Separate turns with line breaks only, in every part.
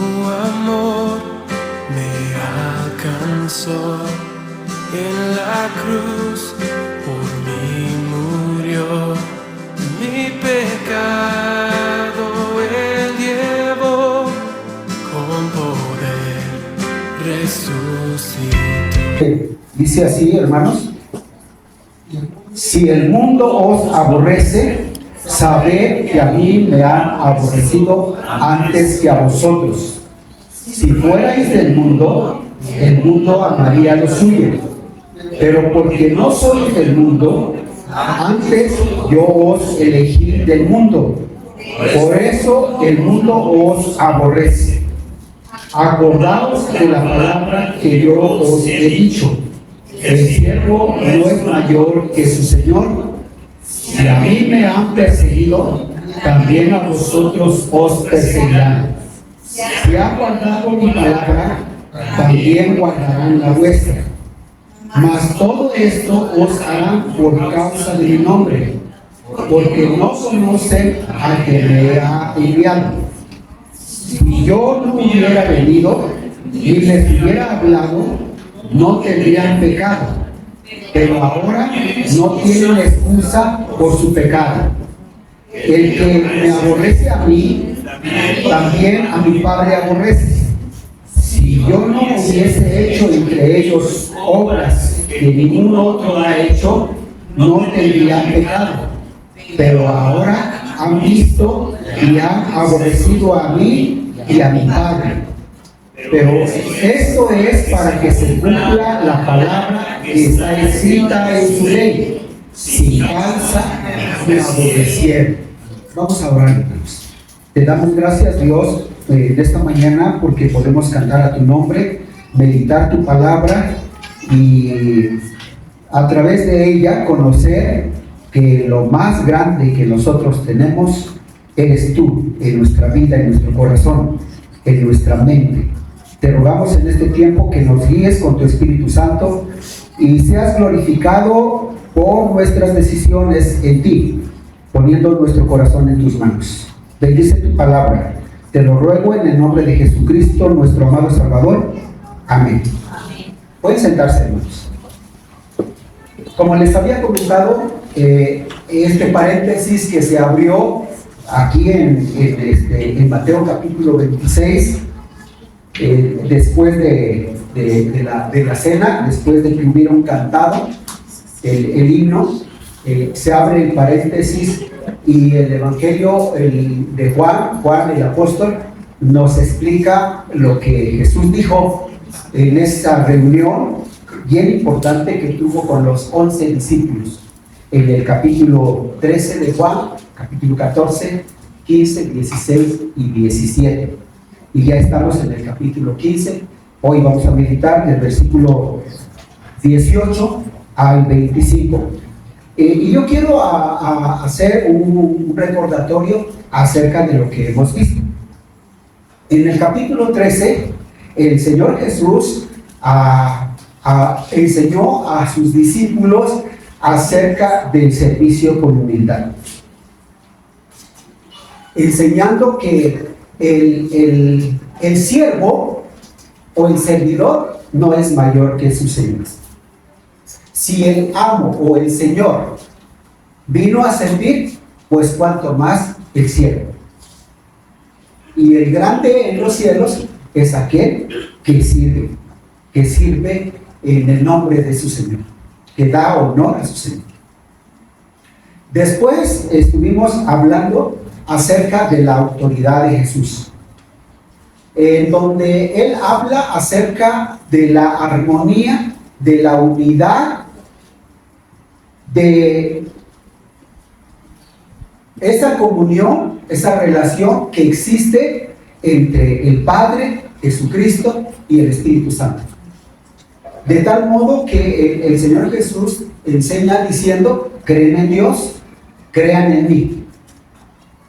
amor me alcanzó, en la cruz por mí murió, mi pecado Él llevó, con poder resucitó.
Dice así, hermanos: si el mundo os aborrece, sabed que a mí me han aborrecido antes que a vosotros. Si fuerais del mundo, el mundo amaría lo suyo. Pero porque no sois del mundo, antes yo os elegí del mundo. Por eso el mundo os aborrece. Acordaos de la palabra que yo os he dicho: el siervo no es mayor que su Señor. Si a mí me han perseguido, también a vosotros os perseguirán. Si han guardado mi palabra, también guardarán la vuestra. Mas todo esto os harán por causa de mi nombre, porque no conocen al que me ha enviado. Si yo no hubiera venido y les hubiera hablado, no tendrían pecado, pero ahora no tienen excusa por su pecado. El que me aborrece a mí, también a mi Padre aborrece. Si yo no hubiese hecho entre ellos obras que ningún otro ha hecho, no tendrían pecado, pero ahora han visto y han aborrecido a mí y a mi Padre. Pero esto es para que se cumpla la palabra que está escrita en su ley: sin causa me aborrecieron. Vamos a orar, hermanos. Te damos gracias, Dios, de esta mañana, porque podemos cantar a tu nombre, meditar tu palabra y a través de ella conocer que lo más grande que nosotros tenemos eres tú en nuestra vida, en nuestro corazón, en nuestra mente. Te rogamos en este tiempo que nos guíes con tu Espíritu Santo y seas glorificado por nuestras decisiones en ti, poniendo nuestro corazón en tus manos. Bendice tu palabra. Te lo ruego en el nombre de Jesucristo, nuestro amado Salvador. Amén. Pueden sentarse, hermanos. Como les había comentado, este paréntesis que se abrió aquí en Mateo capítulo 26, después de la cena, después de que hubieron cantado el himno, se abre el paréntesis y el Evangelio de Juan el apóstol nos explica lo que Jesús dijo en esta reunión bien importante que tuvo con los 11 discípulos en el capítulo 13 de Juan, capítulo 14, 15, 16 y 17. Y ya estamos en el capítulo 15. Hoy vamos a meditar del versículo 18 al 25. Y yo quiero hacer un recordatorio acerca de lo que hemos visto. En el capítulo 13, el Señor Jesús enseñó a sus discípulos acerca del servicio con humildad, enseñando que el siervo o el servidor no es mayor que sus señores. Si el amo o el señor vino a servir, pues cuanto más el siervo. Y el grande en los cielos es aquel que sirve en el nombre de su Señor, que da honor a su Señor. Después estuvimos hablando acerca de la autoridad de Jesús, en donde Él habla acerca de la armonía, de la unidad, de esa comunión, esa relación que existe entre el Padre, Jesucristo y el Espíritu Santo. De tal modo que el Señor Jesús enseña diciendo: creen en Dios, crean en mí.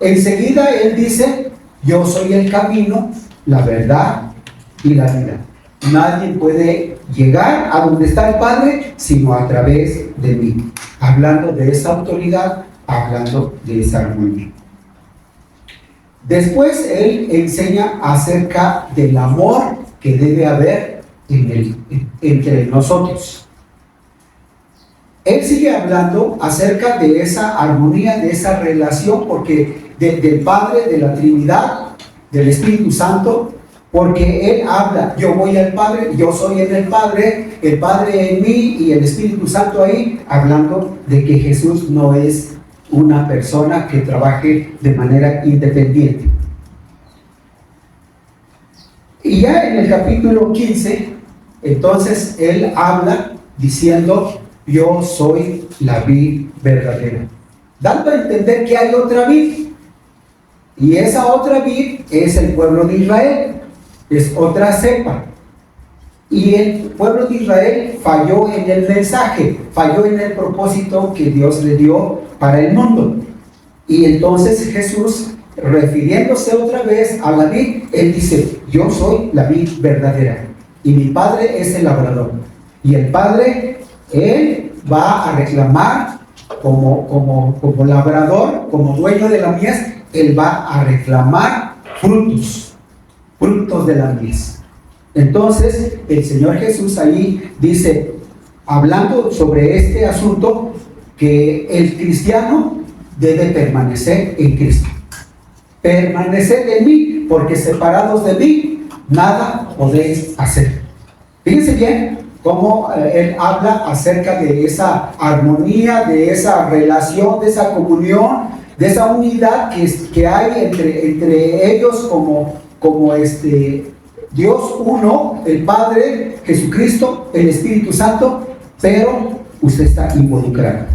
Enseguida Él dice: yo soy el camino, la verdad y la vida. Nadie puede llegar a donde está el Padre sino a través de mí. Hablando de esa autoridad, hablando de esa armonía. Después Él enseña acerca del amor que debe haber entre nosotros. Él sigue hablando acerca de esa armonía, de esa relación, porque del Padre, de la Trinidad, del Espíritu Santo, porque Él habla, yo voy al Padre, yo soy en el Padre en mí y el Espíritu Santo ahí, hablando de que Jesús no es una persona que trabaje de manera independiente. Y ya en el capítulo 15, entonces Él habla diciendo, yo soy la vid verdadera, dando a entender que hay otra vid, y esa otra vid es el pueblo de Israel, es otra cepa. Y el pueblo de Israel falló en el mensaje, falló en el propósito que Dios le dio para el mundo. Y entonces Jesús, refiriéndose otra vez a la vid, Él dice, yo soy la vid verdadera y mi Padre es el labrador. Y el Padre, Él va a reclamar como labrador, como dueño de la mies, Él va a reclamar frutos de la mies. Entonces el Señor Jesús ahí dice, hablando sobre este asunto, que el cristiano debe permanecer en Cristo, permanecer en mí, porque separados de mí nada podéis hacer. Fíjense bien cómo Él habla acerca de esa armonía, de esa relación, de esa comunión, de esa unidad que hay entre ellos como Dios uno, el Padre, Jesucristo, el Espíritu Santo, pero usted está involucrado.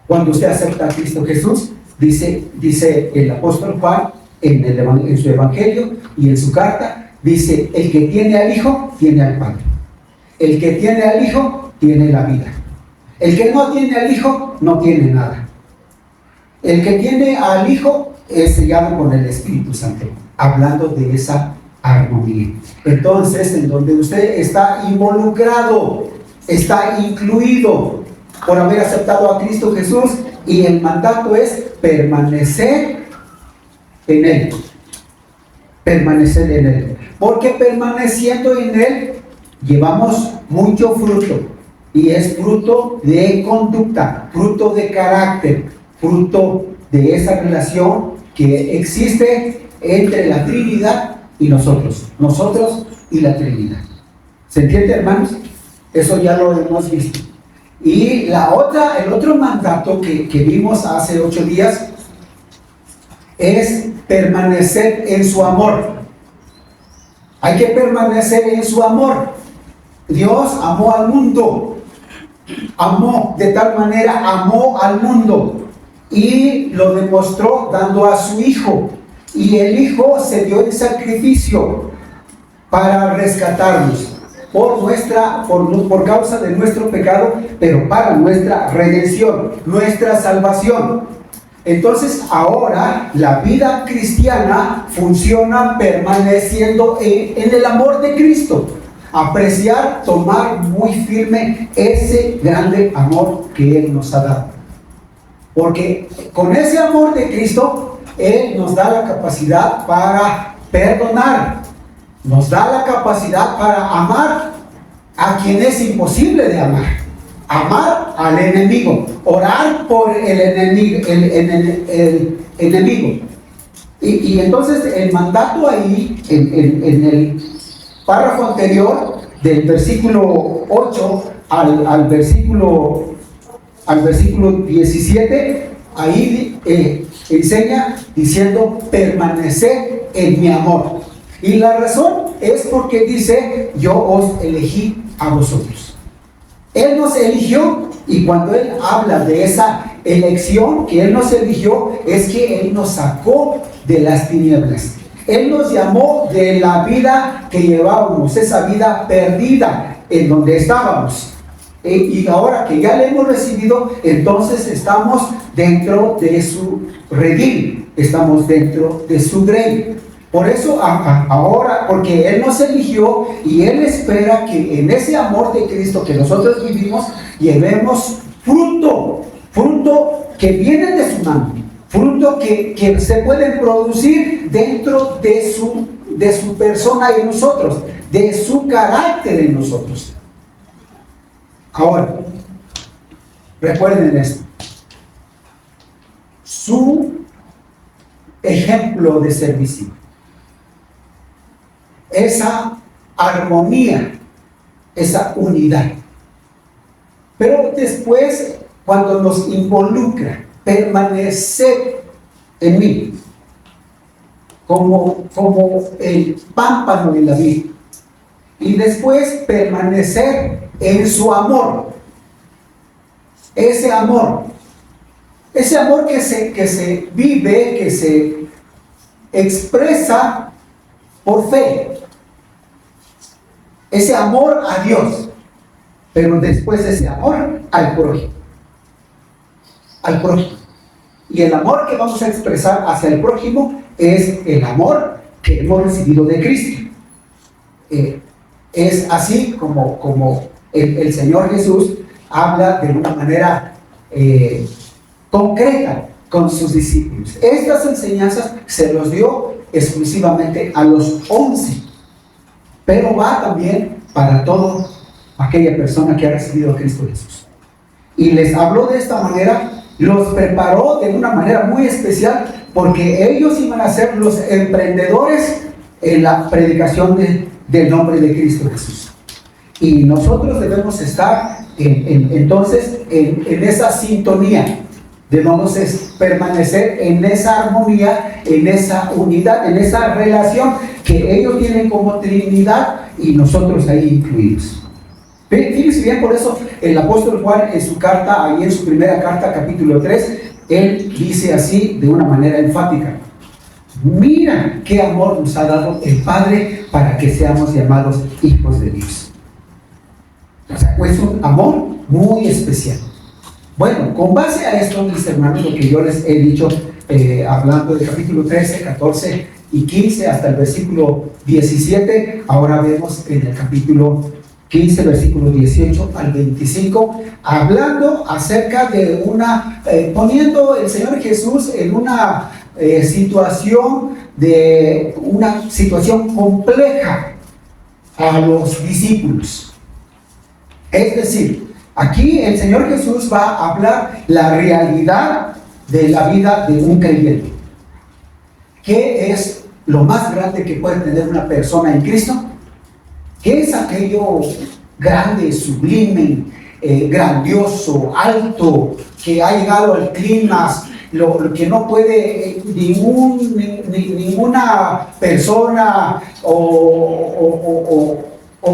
Cuando usted acepta a Cristo Jesús, dice el apóstol Juan en su evangelio y en su carta, dice, el que tiene al Hijo, tiene al Padre. El que tiene al Hijo, tiene la vida. El que no tiene al Hijo, no tiene nada. El que tiene al Hijo es sellado con el Espíritu Santo, hablando de esa armonía. Entonces, en donde usted está involucrado, está incluido por haber aceptado a Cristo Jesús, y el mandato es permanecer en Él. Permanecer en Él. Porque permaneciendo en Él, llevamos mucho fruto. Y es fruto de conducta, fruto de carácter, fruto de esa relación que existe entre la Trinidad y nosotros y la Trinidad. ¿Se entiende, hermanos? Eso ya lo hemos visto. Y el otro mandato que vimos hace 8 días es permanecer en su amor. Hay que permanecer en su amor. Dios amó al mundo, amó de tal manera, amó al mundo y lo demostró dando a su Hijo, y el Hijo se dio en sacrificio para rescatarnos por causa de nuestro pecado, pero para nuestra redención, nuestra salvación. Entonces ahora la vida cristiana funciona permaneciendo en el amor de Cristo. Apreciar, tomar muy firme ese grande amor que Él nos ha dado. Porque con ese amor de Cristo, Él nos da la capacidad para perdonar, nos da la capacidad para amar a quien es imposible de amar, amar al enemigo, orar por el enemigo. Y entonces el mandato ahí, en el párrafo anterior, del versículo 8 al versículo 17, ahí enseña diciendo permanecer en mi amor. Y la razón es porque dice, yo os elegí a vosotros. Él nos eligió, y cuando Él habla de esa elección que Él nos eligió, es que Él nos sacó de las tinieblas. Él nos llamó de la vida que llevábamos, esa vida perdida en donde estábamos. Y ahora que ya le hemos recibido, entonces estamos dentro de su redil, estamos dentro de su grey. Por eso ahora, porque Él nos eligió y Él espera que en ese amor de Cristo que nosotros vivimos, llevemos fruto que viene de su mano, fruto que se pueden producir dentro de su persona en nosotros, de su carácter en nosotros. Ahora, recuerden esto. Su ejemplo de servicio, esa armonía, esa unidad. Pero después, cuando nos involucra permanecer en mí, como el pámpano en la vid, y después permanecer en su amor, ese amor que se vive, que se expresa por fe, ese amor a Dios, pero después ese amor al prójimo. Y el amor que vamos a expresar hacia el prójimo es el amor que hemos recibido de Cristo. Es así como el Señor Jesús habla de una manera concreta con sus discípulos. Estas enseñanzas se los dio exclusivamente a los 11, pero va también para toda aquella persona que ha recibido a Cristo Jesús. Y les habló de esta manera, los preparó de una manera muy especial, porque ellos iban a ser los emprendedores en la predicación del nombre de Cristo Jesús. Y nosotros debemos estar entonces en esa sintonía, debemos permanecer en esa armonía, en esa unidad, en esa relación que ellos tienen como Trinidad y nosotros ahí incluidos. Fíjense bien, por eso el apóstol Juan en su carta, ahí en su primera carta, capítulo 3, él dice así de una manera enfática: mira qué amor nos ha dado el Padre para que seamos llamados hijos de Dios. O sea, pues un amor muy especial. Bueno, con base a esto, mis hermanos, lo que yo les he dicho, hablando del capítulo 13, 14 y 15 hasta el versículo 17, ahora vemos en el capítulo 15, versículo 18 al 25, hablando acerca de poniendo el Señor Jesús en una situación compleja a los discípulos. Es decir, aquí el Señor Jesús va a hablar la realidad de la vida de un creyente. ¿Qué es lo más grande que puede tener una persona en Cristo? ¿Qué es aquello grande, sublime, grandioso, alto, que ha llegado al clímax, lo que no puede ninguna persona o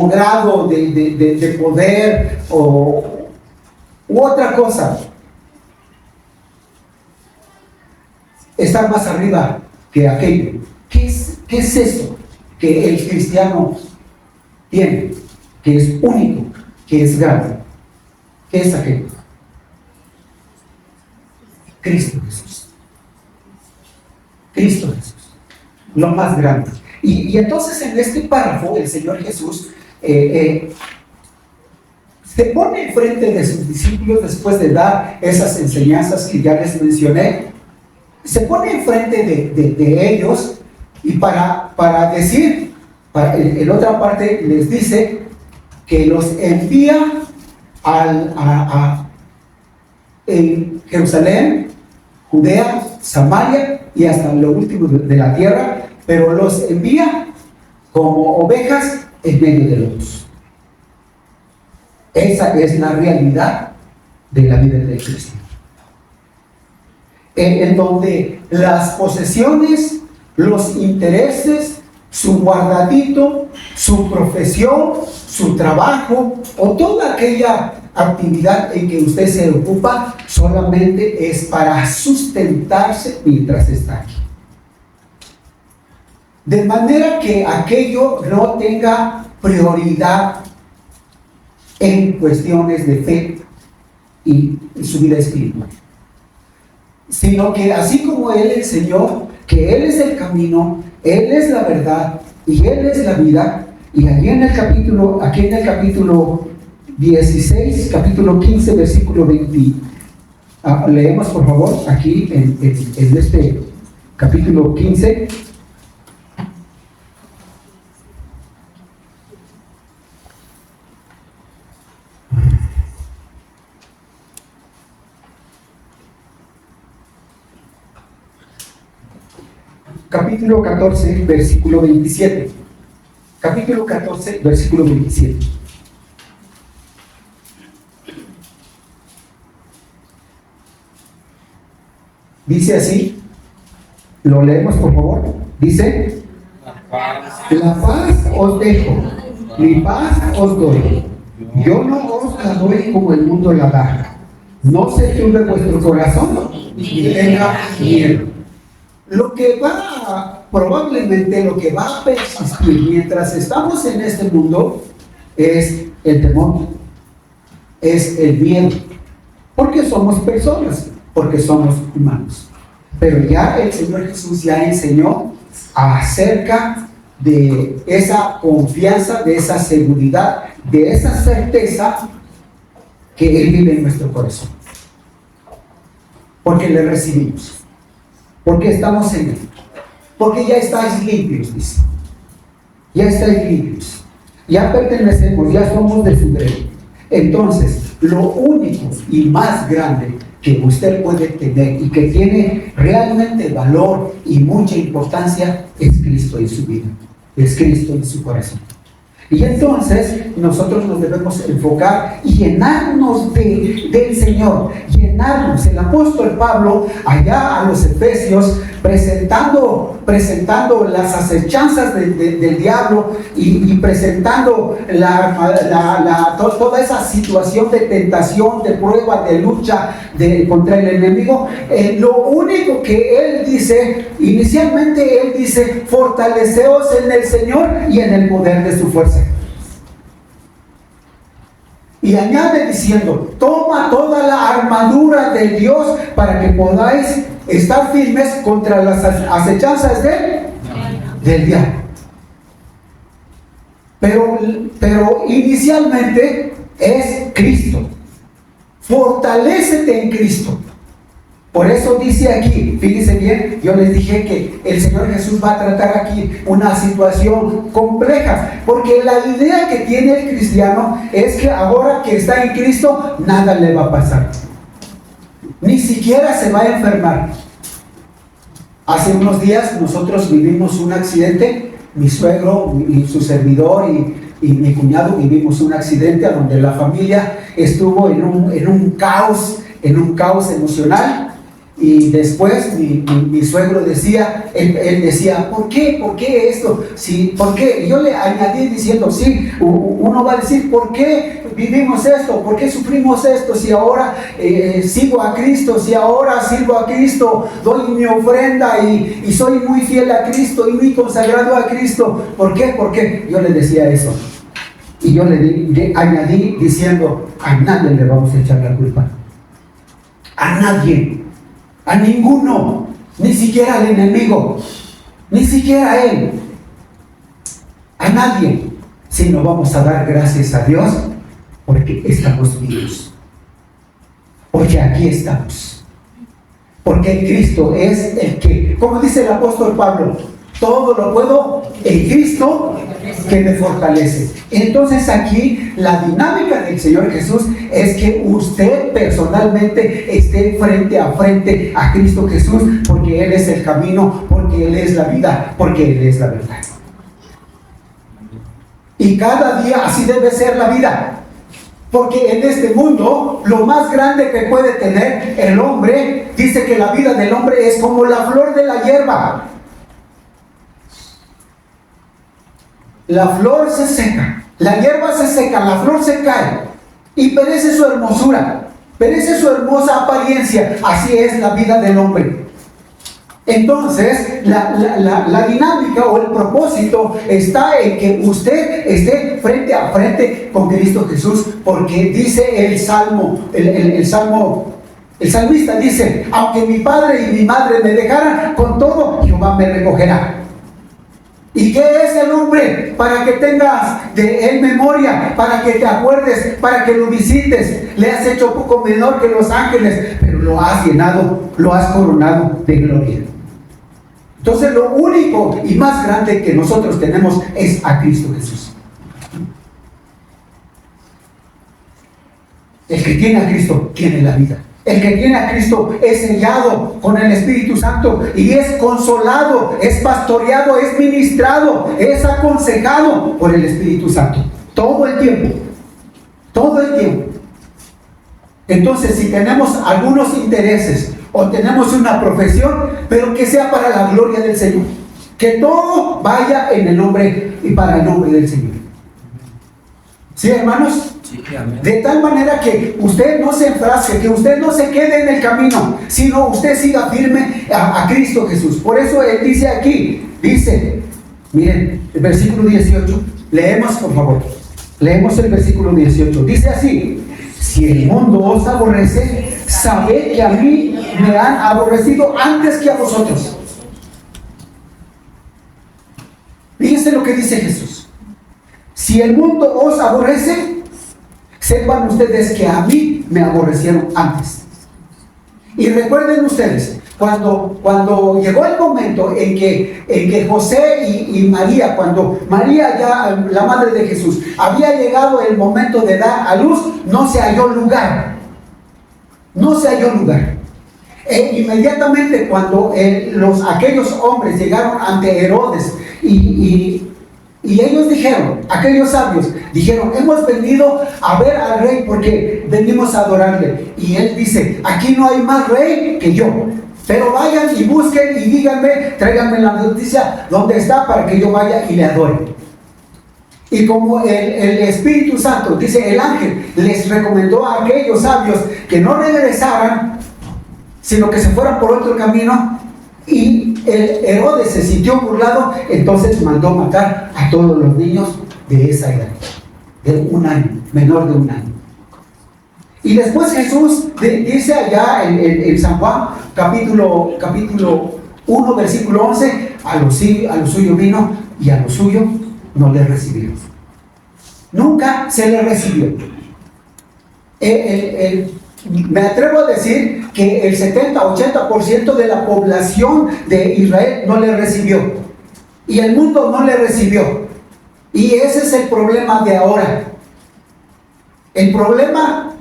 grado de poder u otra cosa estar más arriba que aquello? ¿Qué es eso que el cristiano tiene, que es único, que es grande? ¿Qué es aquello? Cristo Jesús. Cristo Jesús, lo más grande. Y entonces en este párrafo el Señor Jesús se pone enfrente de sus discípulos después de dar esas enseñanzas que ya les mencioné. Se pone enfrente de ellos y para decir, en otra parte les dice que los envía en Jerusalén, Judea, Samaria y hasta lo último de la tierra, pero los envía como ovejas en medio de lobos. Esa es la realidad de la vida del cristiano, en donde las posesiones, los intereses, su guardadito, su profesión, su trabajo o toda aquella actividad en que usted se ocupa solamente es para sustentarse mientras está aquí. De manera que aquello no tenga prioridad en cuestiones de fe y su vida espiritual, sino que así como Él enseñó que Él es el camino, Él es la verdad y Él es la vida, y aquí en el capítulo 16, capítulo 15, versículo Leemos por favor aquí en este capítulo 15. Capítulo 14, versículo 27. Capítulo 14, versículo 27. Dice así, lo leemos por favor. Dice: la paz os dejo, mi paz os doy. Yo no os la doy como el mundo la da. No se turbe vuestro corazón ni tenga miedo. Probablemente lo que va a persistir mientras estamos en este mundo es el temor, es el miedo, porque somos personas, porque somos humanos. Pero ya el Señor Jesús ya enseñó acerca de esa confianza, de esa seguridad, de esa certeza que Él vive en nuestro corazón, porque le recibimos, porque estamos en Él, porque ya estáis limpios, dice. Ya estáis limpios, ya pertenecemos, ya somos de su grey. Entonces, lo único y más grande que usted puede tener y que tiene realmente valor y mucha importancia es Cristo en su vida, es Cristo en su corazón. Y entonces nosotros nos debemos enfocar y llenarnos del Señor, llenarnos. El apóstol Pablo allá a los Efesios presentando las acechanzas del diablo y presentando toda esa situación de tentación, de prueba, de lucha contra el enemigo. Lo único que él dice, inicialmente él dice: fortaleceos en el Señor y en el poder de su fuerza. Y añade diciendo: toma toda la armadura de Dios para que podáis estar firmes contra las acechanzas del diablo. Pero inicialmente es Cristo. Fortalécete en Cristo. Por eso dice aquí, fíjense bien, yo les dije que el Señor Jesús va a tratar aquí una situación compleja, porque la idea que tiene el cristiano es que ahora que está en Cristo, nada le va a pasar. Ni siquiera se va a enfermar. Hace unos días nosotros vivimos un accidente, mi suegro y su servidor y mi cuñado vivimos un accidente a donde la familia estuvo en un caos emocional. Y después mi suegro decía, él decía: ¿por qué esto? Sí, ¿por qué? Y yo le añadí diciendo: sí, uno va a decir: ¿por qué vivimos esto? ¿Por qué sufrimos esto? Si ahora sigo a Cristo, si ahora sirvo a Cristo, doy mi ofrenda y soy muy fiel a Cristo y muy consagrado a Cristo. ¿Por qué? ¿Por qué? Yo le decía eso. Y yo le añadí diciendo: a nadie le vamos a echar la culpa. A nadie. A ninguno, ni siquiera al enemigo, ni siquiera a él, a nadie, sino vamos a dar gracias a Dios porque estamos vivos, porque aquí estamos, porque Cristo es el que, como dice el apóstol Pablo, todo lo puedo en Cristo que me fortalece. Entonces aquí la dinámica del Señor Jesús es que usted personalmente esté frente a frente a Cristo Jesús, porque Él es el camino, porque Él es la vida, porque Él es la verdad. Y cada día así debe ser la vida, porque en este mundo lo más grande que puede tener el hombre, dice que la vida del hombre es como la flor de la hierba. La flor se seca, la hierba se seca, la flor se cae y perece su hermosura, perece su hermosa apariencia. Así es la vida del hombre. Entonces, la dinámica o el propósito está en que usted esté frente a frente con Cristo Jesús, porque dice el salmista dice: aunque mi padre y mi madre me dejaran, con todo Jehová me recogerá. ¿Y qué es el hombre? Para que tengas de él memoria, para que te acuerdes, para que lo visites. Le has hecho poco menor que los ángeles, pero pero lo has llenado, lo has coronado de gloria. Entonces lo único y más grande que nosotros tenemos es a Cristo Jesús. El que tiene a Cristo tiene la vida. El que tiene a Cristo es sellado con el Espíritu Santo y es consolado, es pastoreado, es ministrado, es aconsejado por el Espíritu Santo. Todo el tiempo. Todo el tiempo. Entonces, si tenemos algunos intereses o tenemos una profesión, pero que sea para la gloria del Señor. Que todo vaya en el nombre y para el nombre del Señor. ¿Sí, hermanos? De tal manera que usted no se enfrasque, que usted no se quede en el camino, sino usted siga firme a Cristo Jesús. Por eso Él dice aquí, dice, miren, el versículo 18, leemos por favor, leemos el versículo 18, dice así: si el mundo os aborrece, sabed que a mí me han aborrecido antes que a vosotros. Fíjense lo que dice Jesús: si el mundo os aborrece, sepan ustedes que a mí me aborrecieron antes. Y recuerden ustedes, cuando llegó el momento en que José y María, cuando María, ya la madre de Jesús, había llegado el momento de dar a luz, no se halló lugar. No se halló lugar. Inmediatamente cuando aquellos hombres llegaron ante Herodes y ellos dijeron, aquellos sabios dijeron: hemos venido a ver al rey porque venimos a adorarle. Y él dice: aquí no hay más rey que yo, pero vayan y busquen y díganme, tráiganme la noticia dónde está para que yo vaya y le adore. Y como el Espíritu Santo, dice el ángel, les recomendó a aquellos sabios que no regresaran, sino que se fueran por otro camino, y Herodes se sintió burlado, entonces mandó matar a todos los niños de esa edad, de un año, menor de un año. Y después Jesús dice allá en San Juan, capítulo 1, versículo 11, a lo suyo vino y a lo suyo no le recibió. Nunca se le recibió. Me atrevo a decir que el 70-80% de la población de Israel no le recibió. Y el mundo no le recibió. Y ese es el problema de ahora. El problema,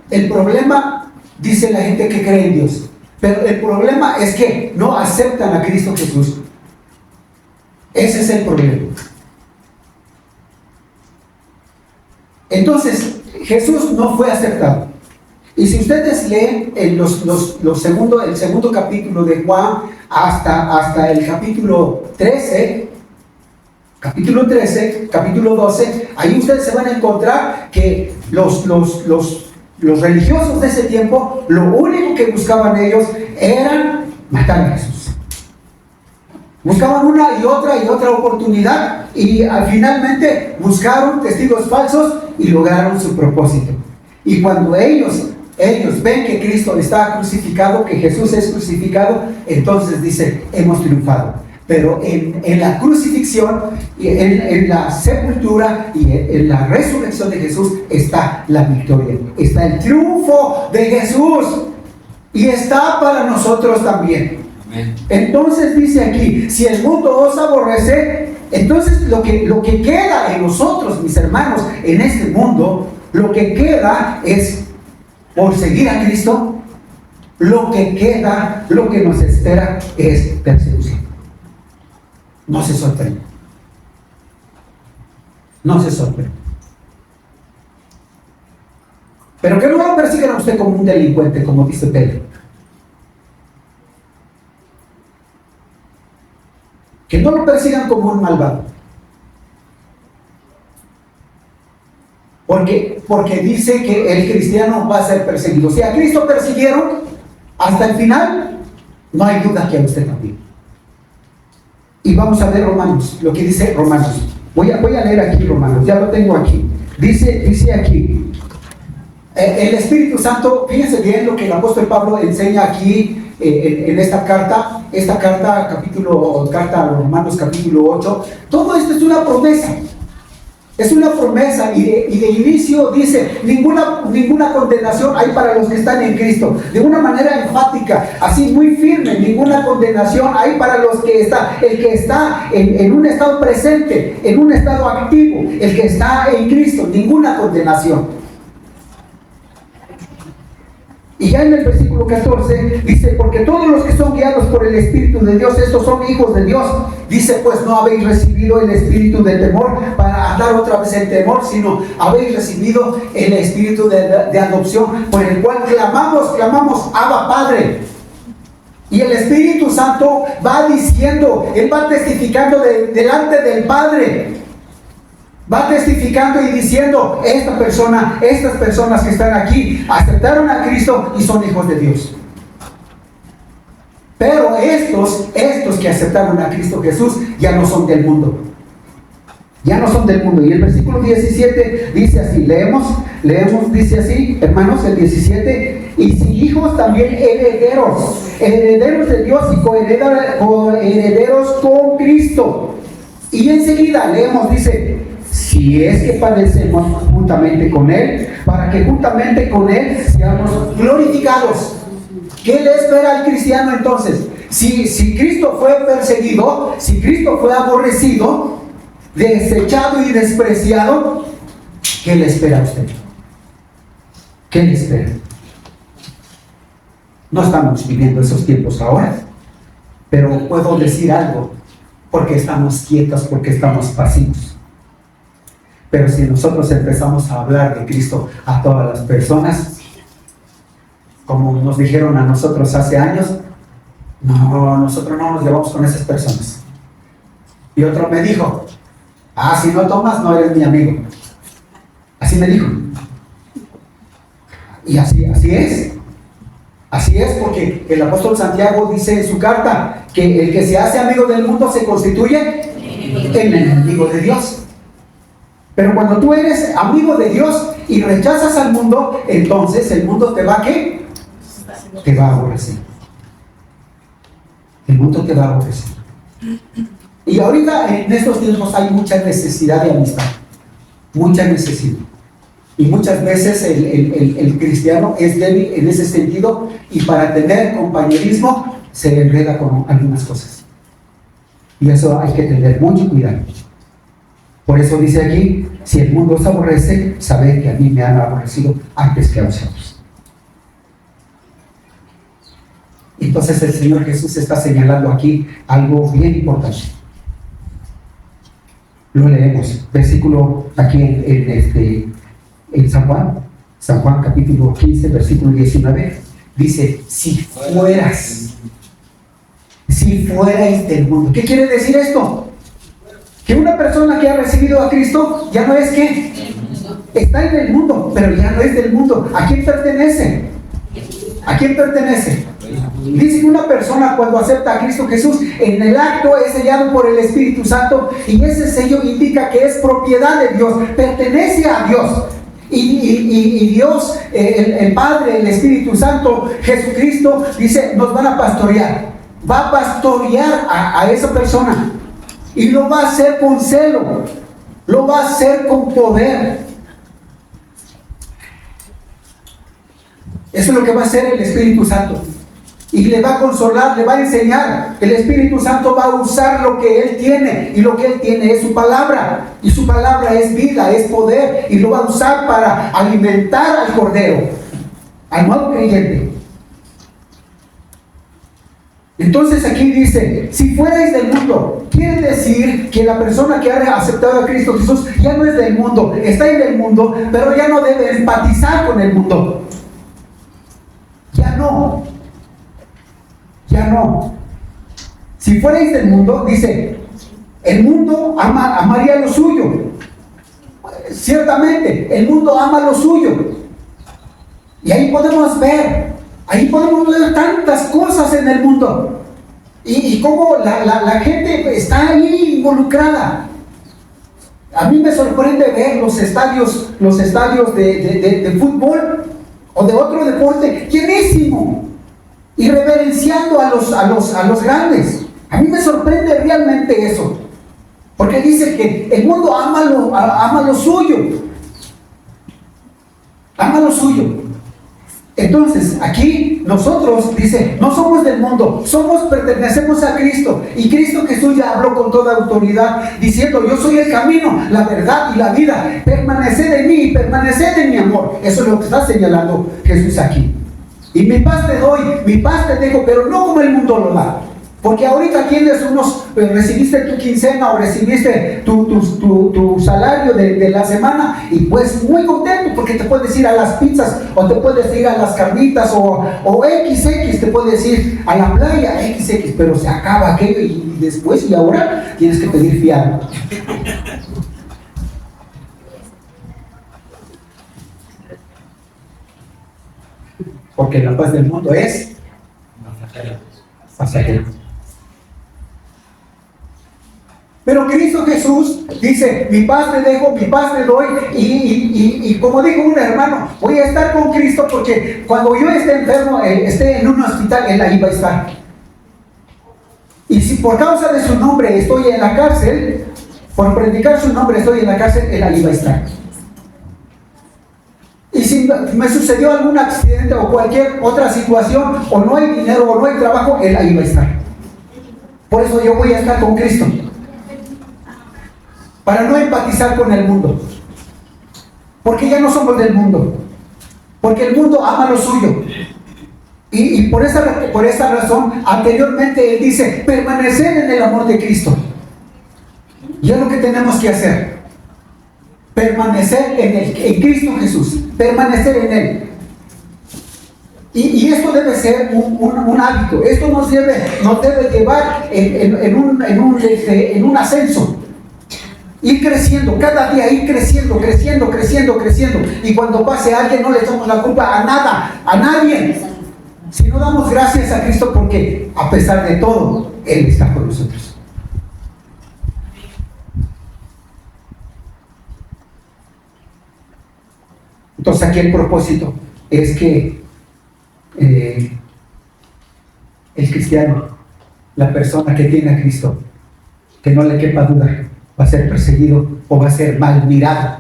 dice la gente que cree en Dios. Pero el problema es que no aceptan a Cristo Jesús. Ese es el problema. Entonces, Jesús no fue aceptado. Y si ustedes leen el segundo capítulo de Juan hasta el capítulo 13, capítulo 12, ahí ustedes se van a encontrar que los religiosos de ese tiempo, lo único que buscaban ellos era matar a Jesús. Buscaban una y otra oportunidad y finalmente buscaron testigos falsos y lograron su propósito. Y cuando ellos ven que Cristo está crucificado, que Jesús es crucificado, entonces dicen: hemos triunfado. Pero en la crucifixión, en la sepultura y en la resurrección de Jesús está la victoria, está el triunfo de Jesús y está para nosotros también. Amén. Entonces dice aquí: si el mundo os aborrece, entonces lo que queda en nosotros, mis hermanos, en este mundo, lo que queda es, por seguir a Cristo, lo que queda, lo que nos espera es persecución. No se sorprenda. No se sorprenda. Pero que no lo persigan a usted como un delincuente, como dice Pedro. Que no lo persigan como un malvado. Porque dice que el cristiano va a ser perseguido. Si a Cristo persiguieron hasta el final, no hay duda que a usted también. Y vamos a ver Romanos, lo que dice Romanos. Voy a leer aquí Romanos, ya lo tengo aquí. Dice aquí, el Espíritu Santo, fíjense bien lo que el apóstol Pablo enseña aquí en esta carta a los Romanos capítulo 8. Todo esto es una promesa. Es una promesa y de inicio dice, ninguna condenación hay para los que están en Cristo. De una manera enfática, así muy firme, ninguna condenación hay para los que está, el que está en un estado presente, en un estado activo, el que está en Cristo, ninguna condenación. Y ya en el versículo 14 dice, porque todos los que son guiados por el Espíritu de Dios, estos son hijos de Dios. Dice, pues no habéis recibido el espíritu de temor para andar otra vez en temor, sino habéis recibido el espíritu de adopción, por el cual clamamos, Abba Padre. Y el Espíritu Santo va diciendo, Él va testificando delante del Padre. Va testificando y diciendo, estas personas que están aquí aceptaron a Cristo y son hijos de Dios. Pero estos que aceptaron a Cristo Jesús ya no son del mundo. Ya no son del mundo. Y el versículo 17 dice así, leemos, dice así, hermanos, el 17, y si hijos también herederos de Dios y coherederos con Cristo. Y enseguida leemos, dice, si es que padecemos juntamente con Él, para que juntamente con Él seamos glorificados. ¿Qué le espera al cristiano entonces? Si Cristo fue perseguido, si Cristo fue aborrecido, desechado y despreciado, ¿qué le espera a usted? ¿Qué le espera? No estamos viviendo esos tiempos ahora, pero puedo decir algo, porque estamos quietos, porque estamos pasivos. Pero si nosotros empezamos a hablar de Cristo a todas las personas, como nos dijeron a nosotros hace años, no, nosotros no nos llevamos con esas personas. Y otro me dijo, si no tomas, no eres mi amigo. Así me dijo. Y así es. Así es, porque el apóstol Santiago dice en su carta que el que se hace amigo del mundo se constituye en enemigo de Dios. Pero cuando tú eres amigo de Dios y rechazas al mundo, entonces el mundo te va a ¿qué? Te va a aborrecer. El mundo te va a aborrecer. Y ahorita en estos tiempos hay mucha necesidad de amistad. Mucha necesidad. Y muchas veces el cristiano es débil en ese sentido y para tener compañerismo se enreda con algunas cosas. Y eso hay que tener mucho cuidado. Por eso dice aquí, si el mundo os aborrece, sabed que a mí me han aborrecido antes que a vosotros. Entonces el Señor Jesús está señalando aquí algo bien importante. Lo leemos, versículo aquí en San Juan capítulo 15, versículo 19, dice, si fuerais del mundo. ¿Qué quiere decir esto? Que una persona que ha recibido a Cristo ya no es que está en el mundo, pero ya no es del mundo. ¿A quién pertenece? ¿A quién pertenece? Dice que una persona cuando acepta a Cristo Jesús, en el acto es sellado por el Espíritu Santo y ese sello indica que es propiedad de Dios, pertenece a Dios. Y Dios, el Padre, el Espíritu Santo, Jesucristo, dice, nos van a pastorear. Va a pastorear a esa persona. Y lo va a hacer con celo, lo va a hacer con poder. Eso es lo que va a hacer el Espíritu Santo. Y le va a consolar, le va a enseñar. El Espíritu Santo va a usar lo que Él tiene. Y lo que Él tiene es su palabra. Y su palabra es vida, es poder. Y lo va a usar para alimentar al Cordero, al nuevo creyente. Entonces aquí dice, si fuerais del mundo, quiere decir que la persona que ha aceptado a Cristo Jesús ya no es del mundo, está en el mundo, pero ya no debe empatizar con el mundo. Ya no. Si fuerais del mundo, dice, el mundo amaría lo suyo. Ciertamente, el mundo ama lo suyo. Y ahí podemos ver tantas cosas en el mundo. Y cómo la gente está ahí involucrada. A mí me sorprende ver los estadios de fútbol o de otro deporte llenísimo y reverenciando a los grandes. A mí me sorprende realmente eso. Porque dice que el mundo ama lo suyo. Ama lo suyo. Entonces, aquí nosotros, dice, no somos del mundo, pertenecemos a Cristo. Y Cristo Jesús ya habló con toda autoridad, diciendo, yo soy el camino, la verdad y la vida. Permaneced en mí y permaneced en mi amor. Eso es lo que está señalando Jesús aquí. Y mi paz te doy, mi paz te dejo, pero no como el mundo lo da. Porque ahorita tienes recibiste tu quincena o recibiste tu salario de la semana y pues muy contento porque te puedes ir a las pizzas o te puedes ir a las carnitas o XX, te puedes ir a la playa XX, pero se acaba aquello y después y ahora tienes que pedir fiado. Porque la paz del mundo es pasajera. Pero Cristo Jesús dice, mi paz te dejo, mi paz te doy, y como dijo un hermano, voy a estar con Cristo porque cuando yo esté enfermo, esté en un hospital, Él ahí va a estar. Y si por causa de su nombre estoy en la cárcel, por predicar su nombre estoy en la cárcel, Él ahí va a estar. Y si me sucedió algún accidente o cualquier otra situación, o no hay dinero o no hay trabajo, Él ahí va a estar. Por eso yo voy a estar con Cristo. Para no empatizar con el mundo. Porque ya no somos del mundo. Porque el mundo ama lo suyo. Y por esa razón, anteriormente Él dice, permanecer en el amor de Cristo. Y es lo que tenemos que hacer. Permanecer en Cristo Jesús. Permanecer en Él. Y esto debe ser un hábito. Esto nos debe llevar en un ascenso. Ir creciendo, cada día ir creciendo. Y cuando pase alguien no le echamos la culpa a nadie. Si no damos gracias a Cristo porque a pesar de todo, Él está con nosotros. Entonces aquí el propósito es que el cristiano, la persona que tiene a Cristo, que no le quepa duda, va a ser perseguido o va a ser mal mirado,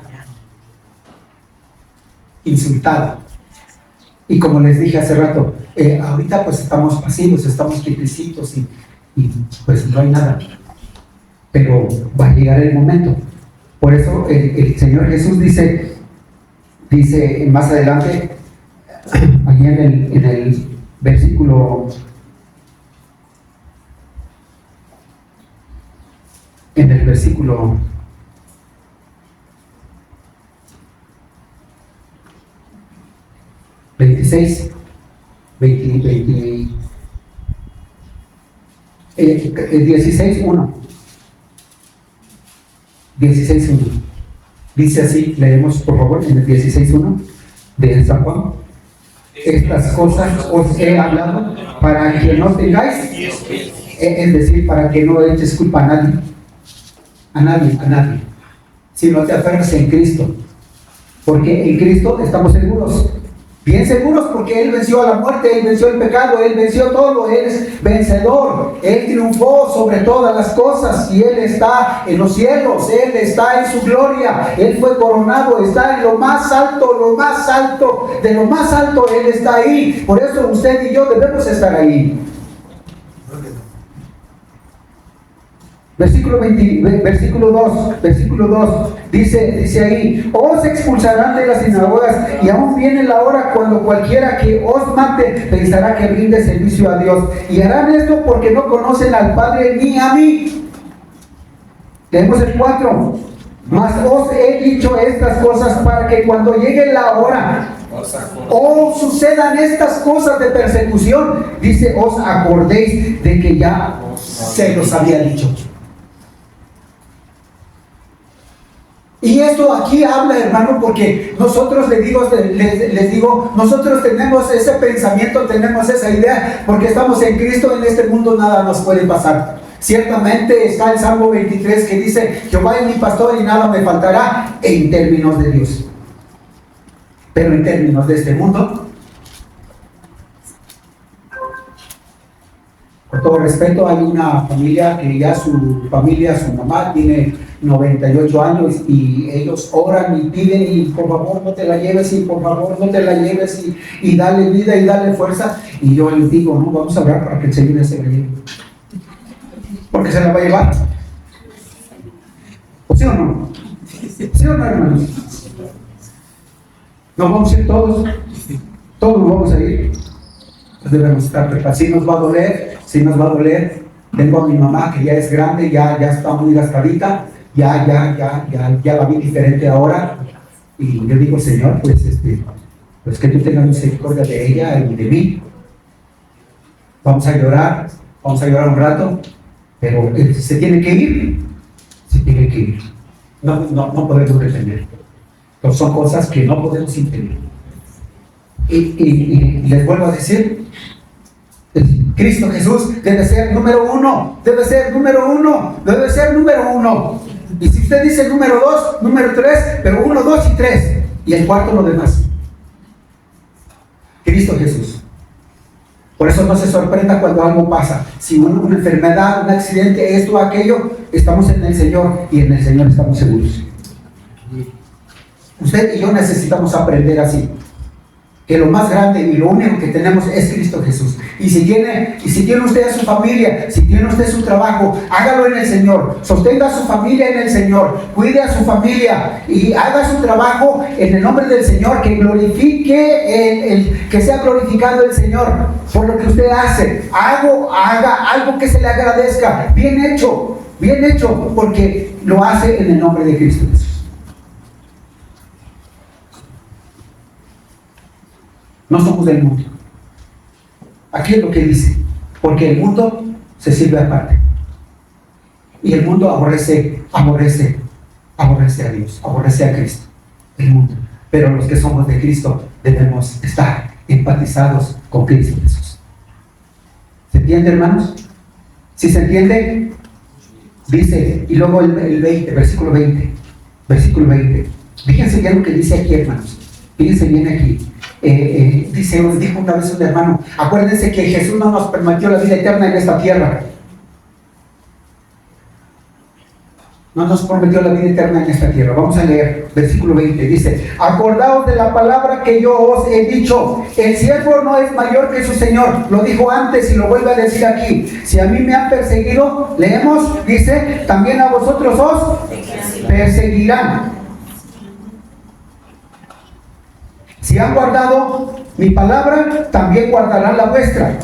insultado. Y como les dije hace rato, ahorita pues estamos pasivos, estamos quietecitos y pues no hay nada. Pero va a llegar el momento. Por eso el Señor Jesús dice más adelante, allí en el versículo 16, 16:1. 16:1. Dice así, leemos por favor en el 16:1 de San Juan. Estas cosas os he hablado para que no tengáis, es decir, para que no eches culpa a nadie, sino te aferres en Cristo. Porque en Cristo estamos seguros, bien seguros, porque Él venció a la muerte, Él venció el pecado, Él venció todo, Él es vencedor, Él triunfó sobre todas las cosas y Él está en los cielos, Él está en su gloria, Él fue coronado, está en lo más alto, de lo más alto Él está ahí. Por eso usted y yo debemos estar ahí. Versículo 2, dice ahí, os expulsarán de las sinagogas y aún viene la hora cuando cualquiera que os mate pensará que rinde servicio a Dios. Y harán esto porque no conocen al Padre ni a mí. Leemos el 4. Mas os he dicho estas cosas para que cuando llegue la hora o sucedan estas cosas de persecución, dice, os acordéis de que ya se los había dicho. Y esto aquí habla, hermano, porque nosotros les digo, nosotros tenemos ese pensamiento, tenemos esa idea, porque estamos en Cristo, en este mundo nada nos puede pasar. Ciertamente está el Salmo 23 que dice, Jehová es mi pastor y nada me faltará, en términos de Dios. Pero en términos de este mundo, Con todo respeto, hay una familia que ya su mamá tiene 98 años y ellos oran y piden y por favor no te la lleves y por favor no te la lleves y dale vida y dale fuerza. Y yo les digo, no, vamos a orar para que el Señor se la lleve. Porque se la va a llevar. ¿O sí o no? ¿Sí o no, hermanos? ¿Nos vamos a ir todos? Todos nos vamos a ir. Pues debemos estar preparados. Si nos va a doler, si nos va a doler. Tengo a mi mamá que ya es grande, ya está muy gastadita, ya la vi diferente ahora. Y yo digo, Señor, pues que tú tengas misericordia de ella y de mí. Vamos a llorar un rato, pero se tiene que ir, No podemos detener. Entonces son cosas que no podemos impedir. Y les vuelvo a decir, Cristo Jesús debe ser número uno. Y si usted dice número 2, número 3, pero 1, 2 y 3, y el cuarto lo demás. Cristo Jesús. Por eso no se sorprenda cuando algo pasa. Si una enfermedad, un accidente, esto o aquello, estamos en el Señor y en el Señor estamos seguros. Usted y yo necesitamos aprender así. Que lo más grande y lo único que tenemos es Cristo Jesús. Y si tiene usted a su familia, si tiene usted su trabajo, hágalo en el Señor. Sostenga a su familia en el Señor. Cuide a su familia y haga su trabajo en el nombre del Señor. Que glorifique, que sea glorificado el Señor por lo que usted hace. Haga algo que se le agradezca. Bien hecho, porque lo hace en el nombre de Cristo Jesús. No somos del mundo. Aquí es lo que dice, porque el mundo se sirve aparte. Y el mundo aborrece a Dios, aborrece a Cristo, el mundo. Pero los que somos de Cristo debemos estar empatizados con Cristo Jesús. ¿Se entiende, hermanos? ¿Sí se entiende? Dice, y luego el 20, versículo 20. Fíjense bien lo que dice aquí, hermanos. Fíjense bien aquí. Dijo una vez un hermano, acuérdense que Jesús no nos prometió la vida eterna en esta tierra. Vamos a leer versículo 20. Dice, acordaos de la palabra que yo os he dicho, el siervo no es mayor que su Señor. Lo dijo antes y lo vuelve a decir aquí. Si a mí me han perseguido, leemos, dice, también a vosotros os perseguirán. Si han guardado mi palabra, también guardarán la vuestra.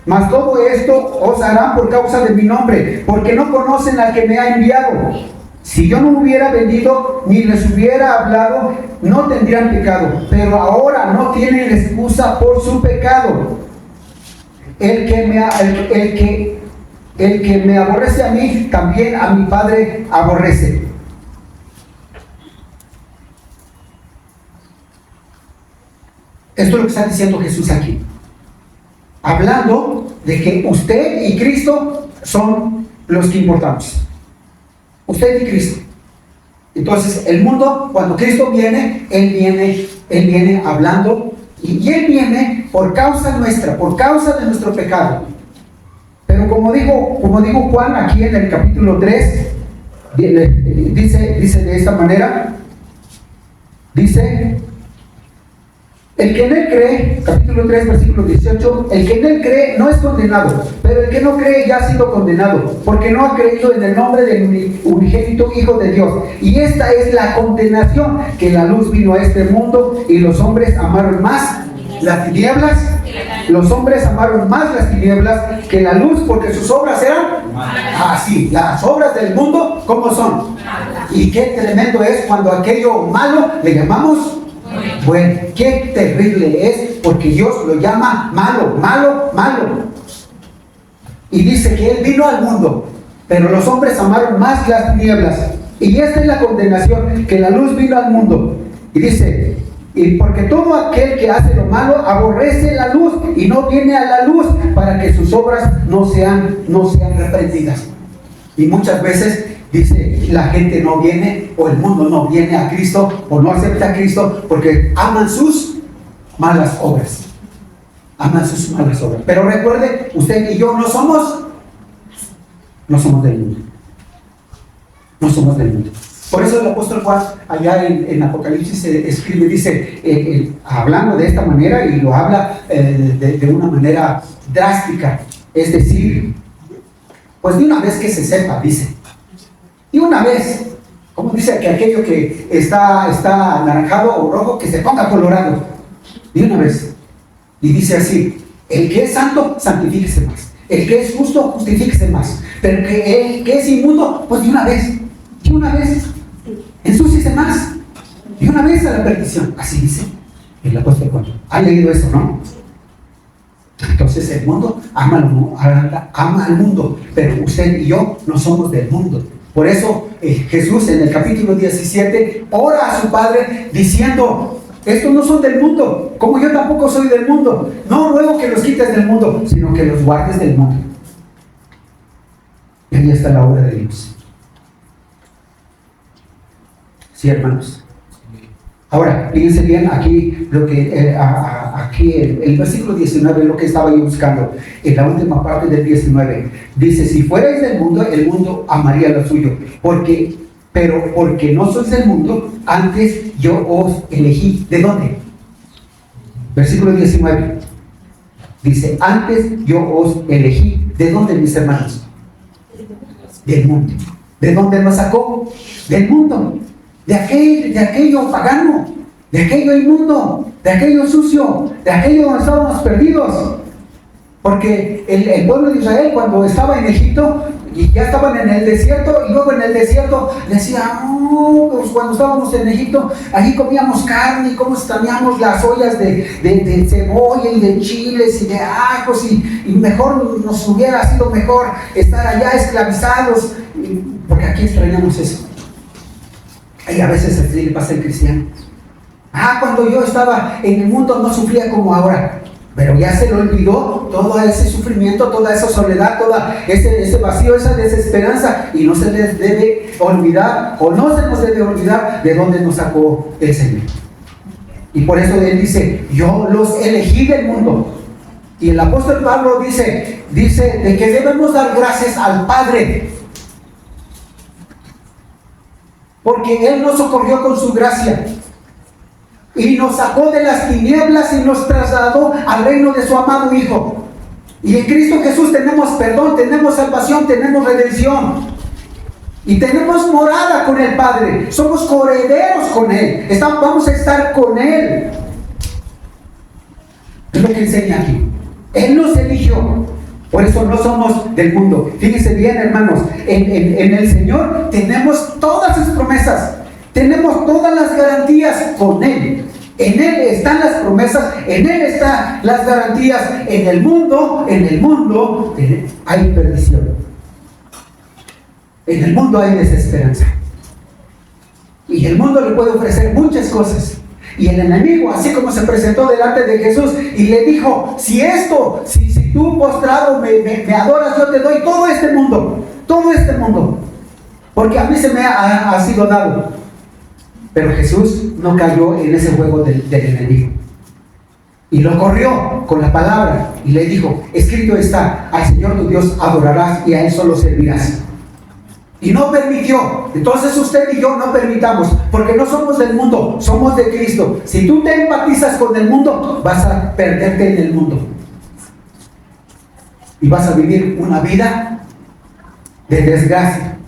Mas todo esto os harán por causa de mi nombre, porque no conocen al que me ha enviado. Si yo no hubiera venido ni les hubiera hablado, no tendrían pecado. Pero ahora no tienen excusa por su pecado. El que me aborrece a mí, también a mi Padre aborrece. Esto es lo que está diciendo Jesús aquí. Hablando de que usted y Cristo son los que importamos. Usted y Cristo. Entonces, el mundo, cuando Cristo viene, Él viene hablando y Él viene por causa nuestra, por causa de nuestro pecado. Pero como dijo Juan aquí en el capítulo 3, dice de esta manera, dice, el que en él cree, capítulo 3, versículo 18, el que en él cree no es condenado, pero el que no cree ya ha sido condenado, porque no ha creído en el nombre del unigénito Hijo de Dios. Y esta es la condenación, que la luz vino a este mundo y los hombres amaron más las tinieblas. Los hombres amaron más las tinieblas que la luz, porque sus obras eran así. Las obras del mundo, ¿cómo son? Y qué tremendo es cuando aquello malo le llamamos bueno. Qué terrible es, porque Dios lo llama malo. Y dice que Él vino al mundo, pero los hombres amaron más las tinieblas. Y esta es la condenación, que la luz vino al mundo. Y dice, y porque todo aquel que hace lo malo aborrece la luz y no viene a la luz, para que sus obras no sean reprendidas. Y muchas veces dice, la gente no viene, o el mundo no viene a Cristo, o no acepta a Cristo, porque aman sus malas obras. aman sus malas obras. Pero recuerde, usted y yo no somos del mundo. No somos del mundo. Por eso el apóstol Juan, allá en Apocalipsis, escribe, dice, hablando de esta manera, y lo habla de una manera drástica. Es decir, pues de una vez que se sepa, dice. Y una vez, como dice que aquello que está anaranjado o rojo, que se ponga colorado. De una vez. Y dice así: el que es santo, santifíquese más. El que es justo, justifíquese más. Pero el que es inmundo, pues de una vez, ensúciese más. De una vez a la perdición. Así dice el apóstol Juan. ¿Han leído eso, no? Entonces el mundo ama al mundo, pero usted y yo no somos del mundo. Por eso Jesús en el capítulo 17 ora a su Padre diciendo: estos no son del mundo, como yo tampoco soy del mundo. No ruego que los quites del mundo, sino que los guardes del mundo. Y ahí está la obra de Dios. Sí, hermanos. Ahora, fíjense bien aquí lo que aquí el versículo 19, lo que estaba yo buscando, en la última parte del 19, dice: si fuerais del mundo, el mundo amaría lo suyo, pero porque no sois del mundo, antes yo os elegí. ¿De dónde? Versículo 19 dice: antes yo os elegí. ¿De dónde, mis hermanos? Del mundo. ¿De dónde nos sacó? Del mundo. De aquello pagano, de aquello inmundo, de aquello sucio, de aquello donde estábamos perdidos. Porque el pueblo de Israel, cuando estaba en Egipto y ya estaban en el desierto, y luego en el desierto decía: pues cuando estábamos en Egipto, allí comíamos carne y cómo extrañamos las ollas de cebolla y de chiles y de ajos, y mejor nos hubiera sido mejor estar allá esclavizados, porque aquí extrañamos eso. Y a veces así le pasa al cristiano. Cuando yo estaba en el mundo no sufría como ahora, pero ya se le olvidó todo ese sufrimiento, toda esa soledad, todo ese vacío, esa desesperanza, y no se les debe olvidar, o no se nos debe olvidar de dónde nos sacó el Señor. Y por eso Él dice: yo los elegí del mundo. Y el apóstol Pablo dice de que debemos dar gracias al Padre, porque Él nos socorrió con su gracia y nos sacó de las tinieblas y nos trasladó al reino de su amado Hijo. Y en Cristo Jesús tenemos perdón, tenemos salvación, tenemos redención y tenemos morada con el Padre. Somos coherederos con Él, vamos a estar con Él. Es lo que enseña aquí. Él nos eligió. Por eso no somos del mundo. Fíjense bien, hermanos, en el Señor tenemos todas sus promesas, tenemos todas las garantías con Él. En Él están las promesas, en Él están las garantías. En el mundo hay perdición. En el mundo hay desesperanza. Y el mundo le puede ofrecer muchas cosas. Y el enemigo, así como se presentó delante de Jesús y le dijo: si tú postrado me adoras, yo te doy todo este mundo, porque a mí se me ha sido dado. Pero Jesús no cayó en ese juego del enemigo, y lo corrió con la palabra y le dijo: escrito está, al Señor tu Dios adorarás y a Él solo servirás. Y no permitió. Entonces usted y yo no permitamos, porque no somos del mundo, somos de Cristo. Si tú te empatizas con el mundo, vas a perderte en el mundo y vas a vivir una vida de desgracia.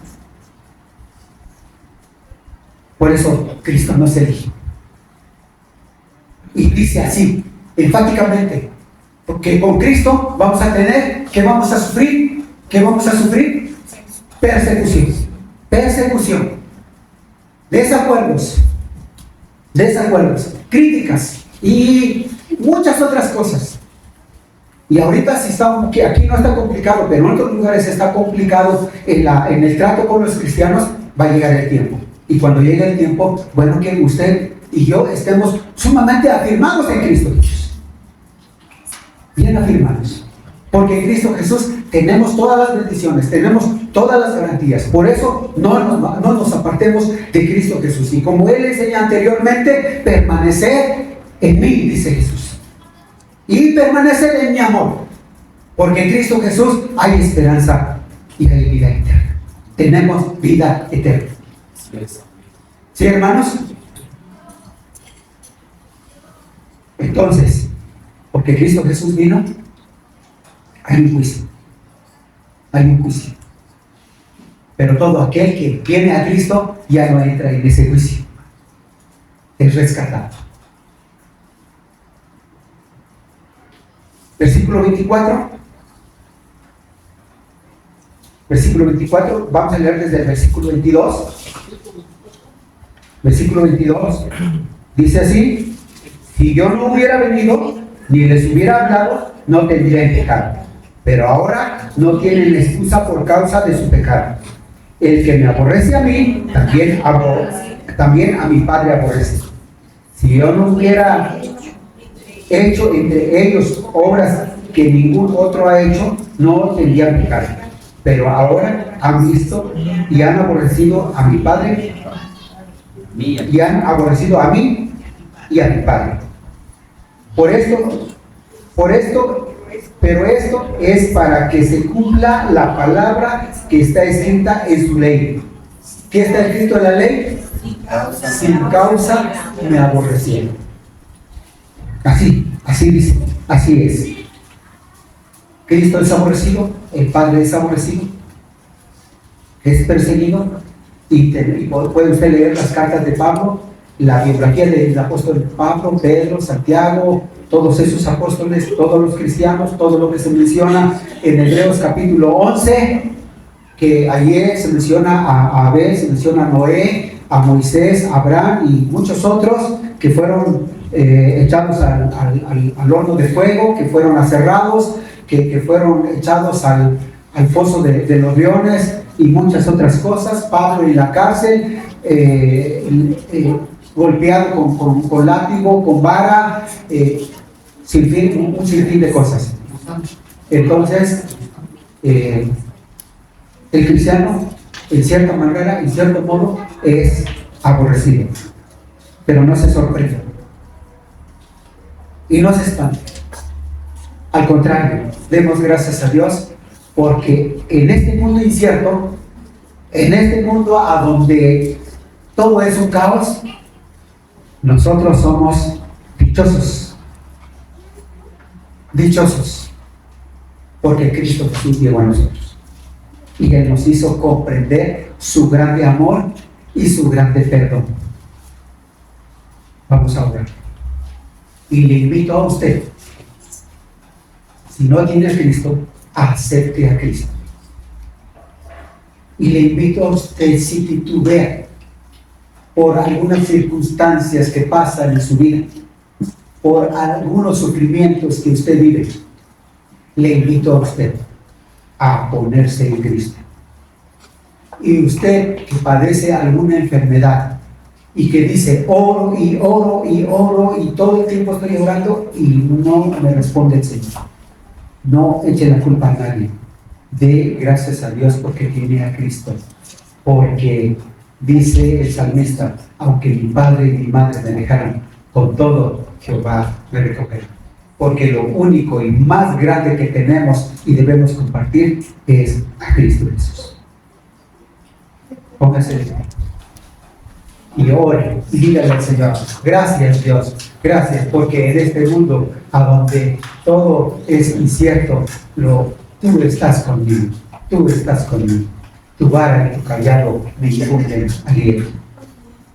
Por eso Cristo nos eligió. Y dice así, enfáticamente, porque con Cristo vamos a tener, ¿qué vamos a sufrir? Persecución, desacuerdos, críticas y muchas otras cosas. Y ahorita sí aquí no está complicado, pero en otros lugares está complicado en el trato con los cristianos. Va a llegar el tiempo, y cuando llegue el tiempo, bueno, que usted y yo estemos sumamente afirmados en Cristo Jesús, bien afirmados, porque en Cristo Jesús tenemos todas las bendiciones, tenemos todas las garantías. Por eso no nos apartemos de Cristo Jesús. Y como Él enseña anteriormente, permanecer en mí, dice Jesús. y permanecer en mi amor, porque en Cristo Jesús hay esperanza y hay vida eterna. Tenemos vida eterna. ¿Sí, hermanos? Entonces, porque Cristo Jesús vino, hay un juicio. Hay un juicio. Pero todo aquel que viene a Cristo ya no entra en ese juicio. Es rescatado. Versículo 24. Versículo 24. Vamos a leer desde el versículo 22. Versículo 22. Dice así: si yo no hubiera venido, ni les hubiera hablado, no tendrían pecado. Pero ahora no tienen excusa por causa de su pecado. El que me aborrece a mí, también a mi Padre aborrece. Si yo no hubiera hecho entre ellos obras que ningún otro ha hecho, no tendrían pecado. Pero ahora han visto y han aborrecido a mi Padre, y han aborrecido a mí y a mi Padre. Pero esto es para que se cumpla la palabra que está escrita en su ley. ¿Qué está escrito en la ley? Sin causa me aborrecieron. Así dice, así es. Cristo es aborrecido, el Padre es aborrecido, es perseguido, y puede usted leer las cartas de Pablo, la biografía del apóstol Pablo, Pedro, Santiago, todos esos apóstoles, todos los cristianos, todo lo que se menciona en Hebreos capítulo 11, que ayer se menciona a Abel, se menciona a Noé, a Moisés, a Abraham y muchos otros que fueron echados al horno de fuego, que fueron aserrados, que fueron echados al foso de los leones y muchas otras cosas. Pablo en la cárcel, golpeado con látigo, con vara, un sinfín de cosas. Entonces, el cristiano, en cierta manera, en cierto modo, es aborrecido. Pero no se sorprende. Y no se espante. Al contrario, demos gracias a Dios, porque en este mundo incierto, en este mundo a donde todo es un caos, nosotros somos dichosos. Dichosos, porque Cristo Jesús llegó a nosotros y Él nos hizo comprender su grande amor y su grande perdón. Vamos a orar. Y le invito a usted, si no tiene a Cristo, acepte a Cristo. Y le invito a usted, si titubea por algunas circunstancias que pasan en su vida, por algunos sufrimientos que usted vive, le invito a usted a ponerse en Cristo. Y usted que padece alguna enfermedad y que dice, oro y oro y oro y todo el tiempo estoy orando y no me responde el Señor, no eche la culpa a nadie. Dé gracias a Dios porque tiene a Cristo, porque dice el salmista, aunque mi padre y mi madre me dejaran, con todo Jehová me recogerá. Porque lo único y más grande que tenemos y debemos compartir es a Cristo Jesús. Póngase de pie y ore y dígale al Señor, gracias Dios, gracias, porque en este mundo a donde todo es incierto, tú estás conmigo, tú estás conmigo. Tu vara y tu callado me infunden aliento.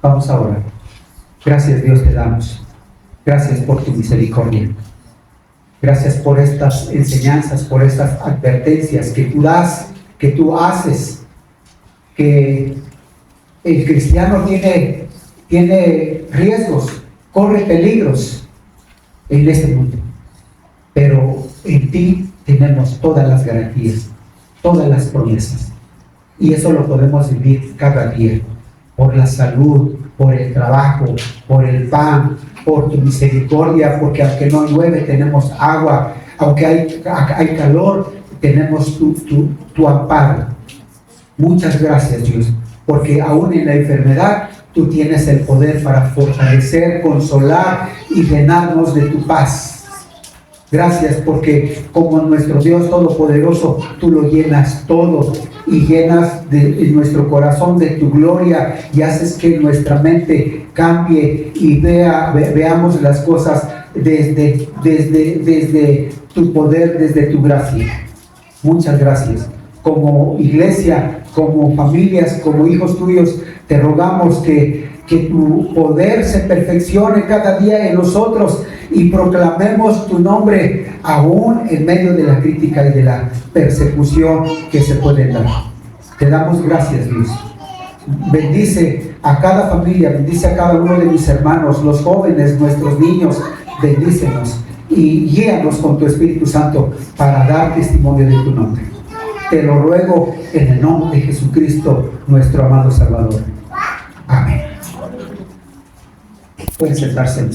Vamos a orar. Gracias Dios te damos. Gracias por tu misericordia. Gracias por estas enseñanzas, por estas advertencias que tú das, que tú haces, que el cristiano tiene riesgos, corre peligros en este mundo, pero en ti tenemos todas las garantías, todas las promesas, y eso lo podemos vivir cada día, por la salud, por el trabajo, por el pan, por tu misericordia, porque aunque no llueve tenemos agua, aunque hay calor tenemos tu amparo. Muchas gracias Dios, porque aún en la enfermedad tú tienes el poder para fortalecer, consolar y llenarnos de tu paz. Gracias porque como nuestro Dios Todopoderoso, tú lo llenas todo y llenas en nuestro corazón de tu gloria y haces que nuestra mente cambie y veamos las cosas desde tu poder, desde tu gracia. Muchas gracias. Como iglesia, como familias, como hijos tuyos, te rogamos que tu poder se perfeccione cada día en nosotros y proclamemos tu nombre aún en medio de la crítica y de la persecución que se puede dar. Te damos gracias, Dios. Bendice a cada familia, bendice a cada uno de mis hermanos, los jóvenes, nuestros niños, bendícenos y guíanos con tu Espíritu Santo para dar testimonio de tu nombre. Te lo ruego en el nombre de Jesucristo, nuestro amado Salvador. Amén. Pueden sentarse.